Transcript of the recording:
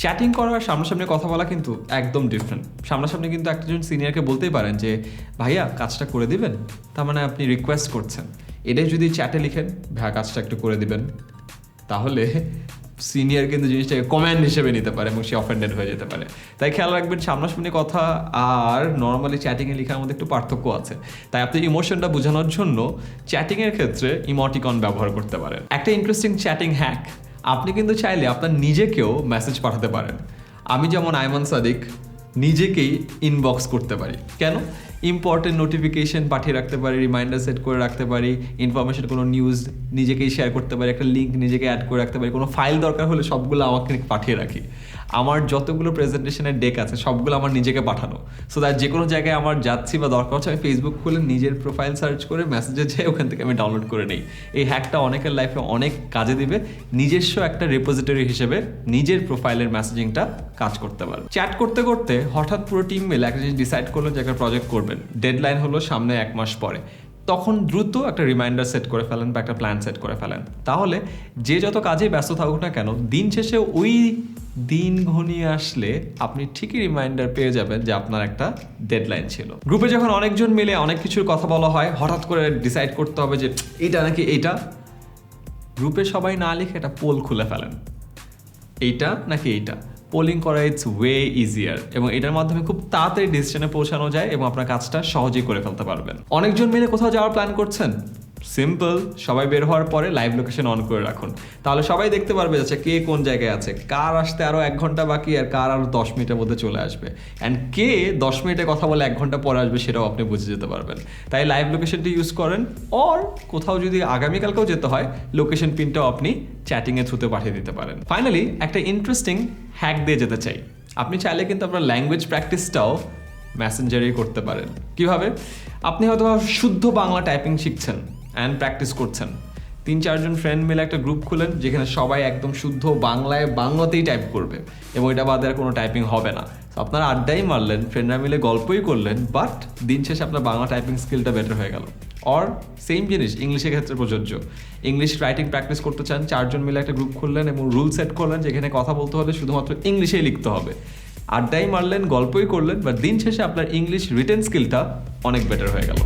Chatting করা আর সামনাসামনি কথা বলা কিন্তু একদম ডিফারেন্ট। সামনাসামনি কিন্তু একজন সিনিয়রকে বলতেই পারেন যে ভাইয়া কাজটা করে দিবেন, তার মানে আপনি রিকোয়েস্ট করছেন। এটাই যদি চ্যাটে লিখেন ভাইয়া কাজটা একটু করে দিবেন, তাহলে সিনিয়র কিন্তু জিনিসটাকে কমেন্ট হিসেবে নিতে পারে এবং সে অফেন্ডেড হয়ে যেতে পারে। তাই খেয়াল রাখবেন সামনাসামনি কথা আর নর্মালি চ্যাটিংয়ে লেখার মধ্যে একটু পার্থক্য আছে। তাই আপনি ইমোশনটা বোঝানোর জন্য চ্যাটিংয়ের ক্ষেত্রে ইমোটিকন ব্যবহার করতে পারেন। একটা ইন্টারেস্টিং চ্যাটিং হ্যাক, আপনি কিন্তু চাইলে আপনার নিজেকেও মেসেজ পাঠাতে পারেন। আমি যেমন আইমান সাদিক নিজেকেই ইনবক্স করতে পারি। কেন? ইম্পর্টেন্ট নোটিফিকেশন পাঠিয়ে রাখতে পারি, রিমাইন্ডার সেট করে রাখতে পারি, ইনফরমেশন কোনো নিউজ নিজেকেই শেয়ার করতে পারি, একটা লিঙ্ক নিজেকে অ্যাড করে রাখতে পারি, কোনো ফাইল দরকার হলে সবগুলো আমাকে পাঠিয়ে রাখি। আমার যতগুলো প্রেজেন্টেশনের ডেক আছে সবগুলো আমার নিজেকে পাঠানো, সো দ্যাট যে কোনো জায়গায় আমার যাচ্ছি বা দরকার হচ্ছে আমি ফেসবুক খুলে নিজের প্রোফাইল সার্চ করে মেসেজে যাই, ওখান থেকে আমি ডাউনলোড করে নিই। এই হ্যাকটা অনেকের লাইফে অনেক কাজে দিবে। নিজস্ব একটা রেপোজিটরি হিসেবে নিজের প্রোফাইলের মেসেজিংটা কাজ করতে পারবে। চ্যাট করতে করতে হঠাৎ পুরো টিম মিলে একটা জিনিস ডিসাইড করলো যে একটা প্রজেক্ট করবেন, ডেডলাইন হলো সামনে 1 মাস পরে। তখন দ্রুত একটা রিমাইন্ডার সেট করে ফেলেন বা একটা প্ল্যান সেট করে ফেলেন। তাহলে যে যত কাজেই ব্যস্ত থাকুক না কেন, দিন শেষে ওই দিন ঘনিয়ে আসলে আপনি ঠিকই রিমাইন্ডার পেয়ে যাবেন যে আপনার একটা ডেডলাইন ছিল। গ্রুপে যখন অনেকজন মিলে অনেক কিছুর কথা বলা হয়, হঠাৎ করে ডিসাইড করতে হবে যে এইটা নাকি এইটা, গ্রুপে সবাই না লিখে একটা পোল খুলে ফেলেন, এইটা নাকি এইটা। পোলিং করা ইটস ওয়ে ইজিয়ার এবং এটার মাধ্যমে খুব তাড়াতাড়ি ডিসিশনে পৌঁছানো যায় এবং আপনার কাজটা সহজেই করে ফেলতে পারবেন। অনেকজন মিলে কোথাও যাওয়ার প্ল্যান করছেন, সিম্পল, সবাই বের হওয়ার পরে লাইভ লোকেশন অন করে রাখুন, তাহলে সবাই দেখতে পারবে যাচ্ছে কে কোন জায়গায় আছে, কার আসতে আরও 1 ঘন্টা বাকি আর কার আরও 10 মিনিটের মধ্যে চলে আসবে, অ্যান্ড কে 10 মিনিটে কথা বলে 1 ঘন্টা পরে আসবে সেটাও আপনি বুঝে যেতে পারবেন। তাই লাইভ লোকেশনটি ইউজ করেন, অর কোথাও যদি আগামীকালকেও যেতে হয় লোকেশন পিনটাও আপনি চ্যাটিংয়ের থ্রুতে পাঠিয়ে দিতে পারেন। ফাইনালি একটা ইন্টারেস্টিং হ্যাক দিয়ে যেতে চাই, আপনি চাইলে কিন্তু আপনার ল্যাঙ্গুয়েজ প্র্যাকটিসটাও মেসেঞ্জারেই করতে পারেন। কিভাবে? আপনি হয়তো শুদ্ধ বাংলা টাইপিং শিখছেন অ্যান্ড প্র্যাকটিস করছেন, 3-4 জন ফ্রেন্ড মিলে একটা গ্রুপ খুলেন যেখানে সবাই একদম শুদ্ধ বাংলাতেই টাইপ করবে এবং এটা বাদে আর কোনো টাইপিং হবে না। আপনারা আড্ডাই মারলেন, ফ্রেন্ডরা মিলে গল্পই করলেন, বাট দিন শেষে আপনার বাংলা টাইপিং স্কিলটা বেটার হয়ে গেল। অর সেম জিনিস ইংলিশের ক্ষেত্রে প্রযোজ্য। ইংলিশ রাইটিং প্র্যাকটিস করতে চান, 4 জন মিলে একটা গ্রুপ খুললেন এবং রুল সেট করলেন যেখানে কথা বলতে হলে শুধুমাত্র ইংলিশেই লিখতে হবে। আড্ডাই মারলেন, গল্পই করলেন, বাট দিন শেষে আপনার ইংলিশ রিটেন স্কিলটা অনেক বেটার হয়ে গেল।